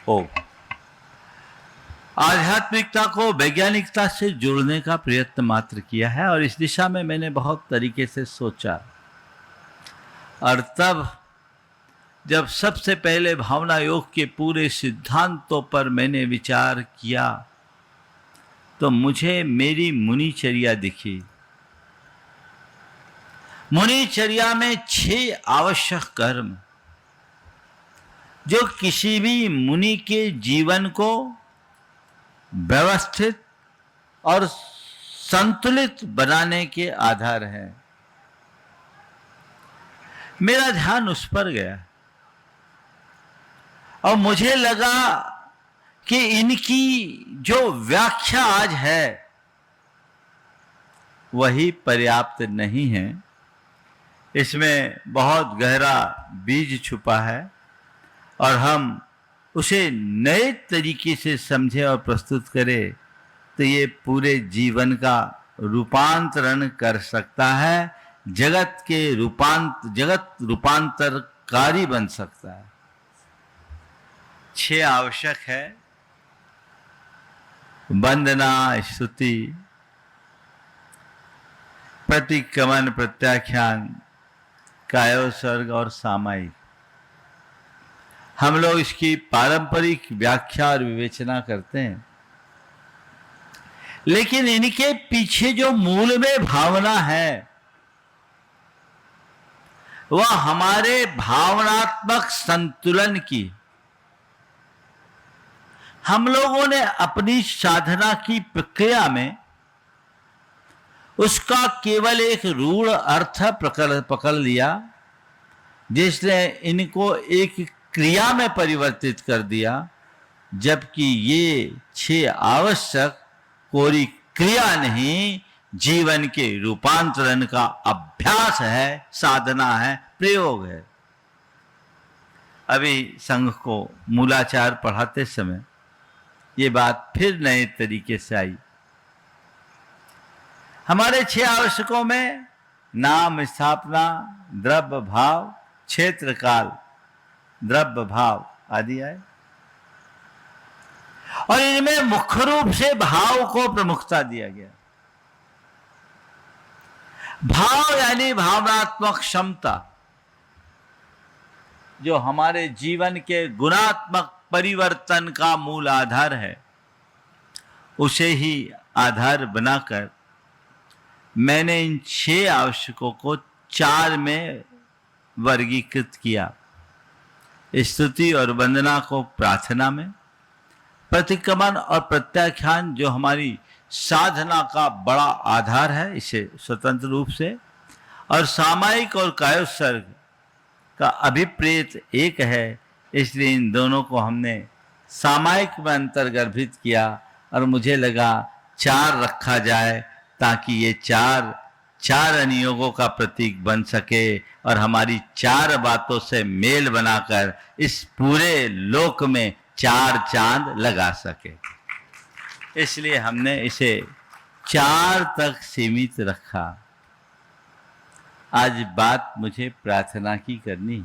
हो। आध्यात्मिकता को वैज्ञानिकता से जोड़ने का प्रयत्न मात्र किया है और इस दिशा में मैंने बहुत तरीके से सोचा। और तब जब सबसे पहले भावना योग के पूरे सिद्धांतों पर मैंने विचार किया तो मुझे मेरी मुनिचर्या दिखी। मुनिचर्या में 6 आवश्यक कर्म जो किसी भी मुनि के जीवन को व्यवस्थित और संतुलित बनाने के आधार है। मेरा ध्यान उस पर गया और मुझे लगा कि इनकी जो व्याख्या आज है वही पर्याप्त नहीं है। इसमें बहुत गहरा बीज छुपा है और हम उसे नए तरीके से समझें और प्रस्तुत करें तो ये पूरे जीवन का रूपांतरण कर सकता है, जगत रूपांतरकारी बन सकता है। 6 आवश्यक है: वंदना, स्तुति, प्रतिक्रमण, प्रत्याख्यान, कायोत्सर्ग और सामायिक। हम लोग इसकी पारंपरिक व्याख्या और विवेचना करते हैं, लेकिन इनके पीछे जो मूल में भावना है वह हमारे भावनात्मक संतुलन की। हम लोगों ने अपनी साधना की प्रक्रिया में उसका केवल एक रूढ़ अर्थ पकड़ लिया, जिसने इनको एक क्रिया में परिवर्तित कर दिया, जबकि ये 6 आवश्यक कोई क्रिया नहीं, जीवन के रूपांतरण का अभ्यास है, साधना है, प्रयोग है। अभी संघ को मूलाचार पढ़ाते समय ये बात फिर नए तरीके से आई। हमारे 6 आवश्यकों में नाम, स्थापना, द्रव्य भाव, क्षेत्र काल, द्रव्य भाव आदि आए और इनमें मुख्य रूप से भाव को प्रमुखता दिया गया। भाव यानी भावनात्मक क्षमता, जो हमारे जीवन के गुणात्मक परिवर्तन का मूल आधार है। उसे ही आधार बनाकर मैंने इन 6 आवश्यकों को 4 में वर्गीकृत किया। स्तुति और वंदना को प्रार्थना में, प्रतिक्रमण और प्रत्याख्यान जो हमारी साधना का बड़ा आधार है, इसे स्वतंत्र रूप से, और सामायिक और कायोत्सर्ग का अभिप्रेत एक है, इसलिए इन दोनों को हमने सामायिक में अंतर्गर्भित किया और मुझे लगा 4 रखा जाए ताकि ये 4 अनुयोगों का प्रतीक बन सके और हमारी 4 बातों से मेल बनाकर इस पूरे लोक में 4 चांद लगा सके। इसलिए हमने इसे 4 तक सीमित रखा। आज बात मुझे प्रार्थना की करनी।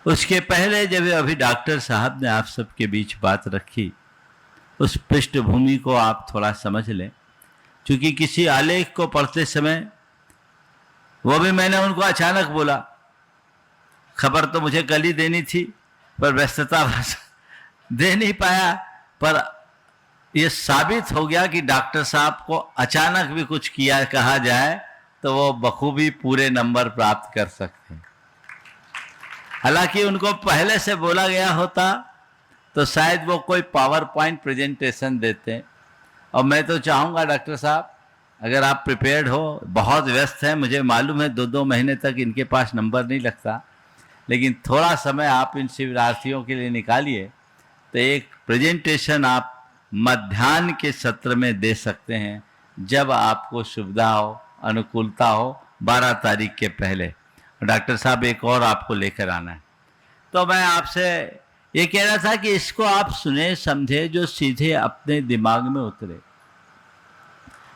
उसके पहले जब अभी डॉक्टर साहब ने आप सबके बीच बात रखी, उस पृष्ठभूमि को आप थोड़ा समझ लें, क्योंकि किसी आलेख को पढ़ते समय वो भी मैंने उनको अचानक बोला। खबर तो मुझे कल ही देनी थी पर व्यस्तता दे नहीं पाया, पर यह साबित हो गया कि डॉक्टर साहब को अचानक भी कुछ कहा जाए तो वो बखूबी पूरे नंबर प्राप्त कर सकते हैं। हालांकि उनको पहले से बोला गया होता तो शायद वो कोई पावर पॉइंट प्रेजेंटेशन देते। और मैं तो चाहूँगा डॉक्टर साहब, अगर आप प्रिपेयर्ड हो, बहुत व्यस्त हैं, मुझे मालूम है 2-2 महीने तक इनके पास नंबर नहीं लगता, लेकिन थोड़ा समय आप इन शिविरार्थियों के लिए निकालिए तो एक प्रेजेंटेशन आप मध्याह्न के सत्र में दे सकते हैं, जब आपको सुविधा हो, अनुकूलता हो, 12 तारीख के पहले। डॉक्टर साहब एक और आपको लेकर आना है। तो मैं आपसे ये कह रहा था कि इसको आप सुने समझे, जो सीधे अपने दिमाग में उतरे।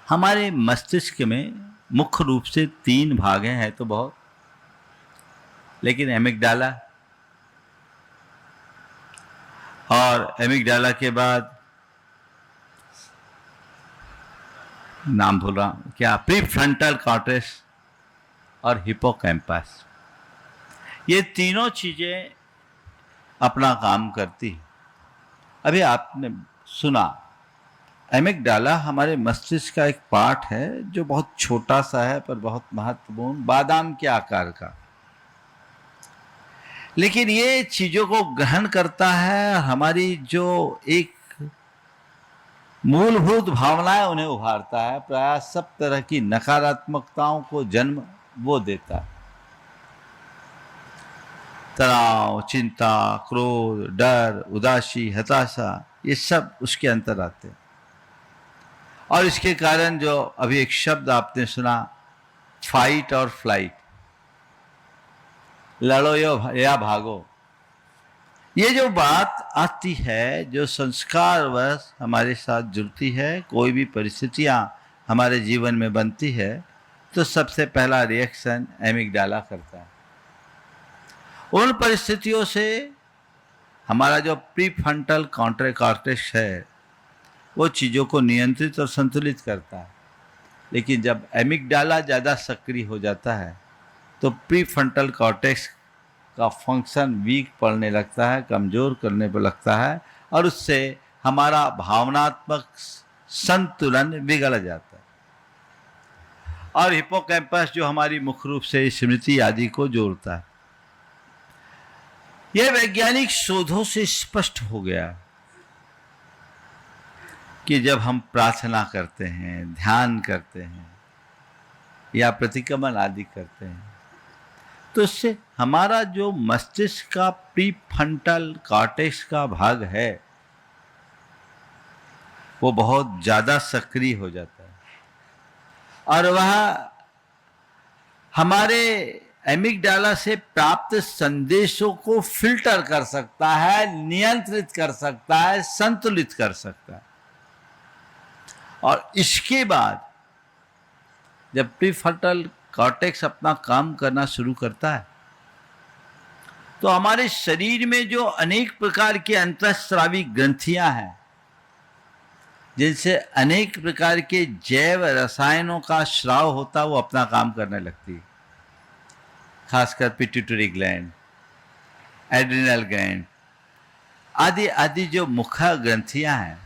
हमारे मस्तिष्क में मुख्य रूप से 3 भाग हैं तो बहुत, लेकिन एमिगडाला और एमिगडाला के बाद नाम भूल रहा हूं क्या, प्रीफ्रंटल कॉर्टेक्स और हिपोकैम्पस, ये तीनों चीजें अपना काम करती है। अभी आपने सुना एमिगडाला हमारे मस्तिष्क का एक पार्ट है जो बहुत छोटा सा है पर बहुत महत्वपूर्ण, बादाम के आकार का, लेकिन ये चीजों को ग्रहण करता है, हमारी जो एक मूलभूत भावनाएं उन्हें उभारता है, प्राय सब तरह की नकारात्मकताओं को जन्म वो देता है। तनाव, चिंता, क्रोध, डर, उदासी, हताशा, ये सब उसके अंतर आते हैं। और इसके कारण जो अभी एक शब्द आपने सुना, फाइट और फ्लाइट, लड़ो या भागो, ये जो बात आती है, जो संस्कारवश हमारे साथ जुड़ती है, कोई भी परिस्थितियां हमारे जीवन में बनती है, तो सबसे पहला रिएक्शन एमिगडाला करता है। उन परिस्थितियों से हमारा जो प्रीफ्रंटल कॉर्टेक्स है वो चीज़ों को नियंत्रित और संतुलित करता है, लेकिन जब एमिगडाला ज़्यादा सक्रिय हो जाता है तो प्रीफ्रंटल कॉर्टेक्स का फंक्शन वीक पड़ने लगता है, कमज़ोर करने पर लगता है, और उससे हमारा भावनात्मक संतुलन बिगड़ जाता है। और हिपोकैम्पस जो हमारी मुख्य रूप से स्मृति आदि को जोड़ता है, यह वैज्ञानिक शोधों से स्पष्ट हो गया कि जब हम प्रार्थना करते हैं, ध्यान करते हैं या प्रतिक्रमण आदि करते हैं, तो इससे हमारा जो मस्तिष्क का प्रीफ्रंटल कॉर्टेक्स का भाग है वो बहुत ज़्यादा सक्रिय हो जाता है, और वह हमारे एमिगडाला से प्राप्त संदेशों को फिल्टर कर सकता है, नियंत्रित कर सकता है, संतुलित कर सकता है। और इसके बाद जब प्रीफ्रंटल कॉर्टेक्स अपना काम करना शुरू करता है तो हमारे शरीर में जो अनेक प्रकार के अंतःस्रावी ग्रंथियां हैं, जिनसे अनेक प्रकार के जैव रसायनों का स्राव होता है, वो अपना काम करने लगती है। खासकर पिट्यूटरी ग्लैंड, एड्रिनल ग्लैंड आदि आदि जो मुख्य ग्रंथियां हैं,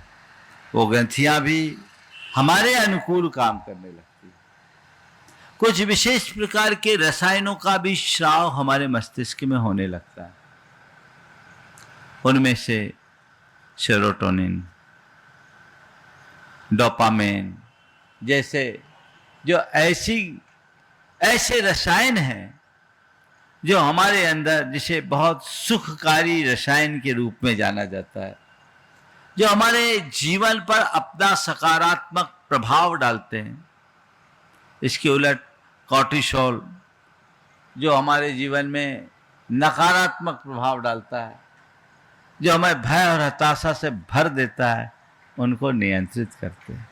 वो ग्रंथियां भी हमारे अनुकूल काम करने लगती है। कुछ विशेष प्रकार के रसायनों का भी स्राव हमारे मस्तिष्क में होने लगता है। उनमें से सेरोटोनिन, डोपामाइन जैसे जो ऐसे रसायन हैं जो हमारे अंदर, जिसे बहुत सुखकारी रसायन के रूप में जाना जाता है, जो हमारे जीवन पर अपना सकारात्मक प्रभाव डालते हैं। इसके उलट कॉर्टिसोल जो हमारे जीवन में नकारात्मक प्रभाव डालता है, जो हमें भय और हताशा से भर देता है, उनको नियंत्रित करते हैं।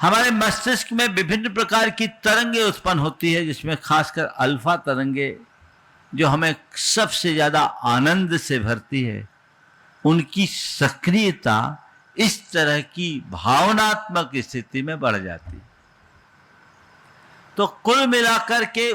हमारे मस्तिष्क में विभिन्न प्रकार की तरंगे उत्पन्न होती है, जिसमें खासकर अल्फा तरंगे जो हमें सबसे ज़्यादा आनंद से भरती है, उनकी सक्रियता इस तरह की भावनात्मक स्थिति में बढ़ जाती है। तो कुल मिलाकर के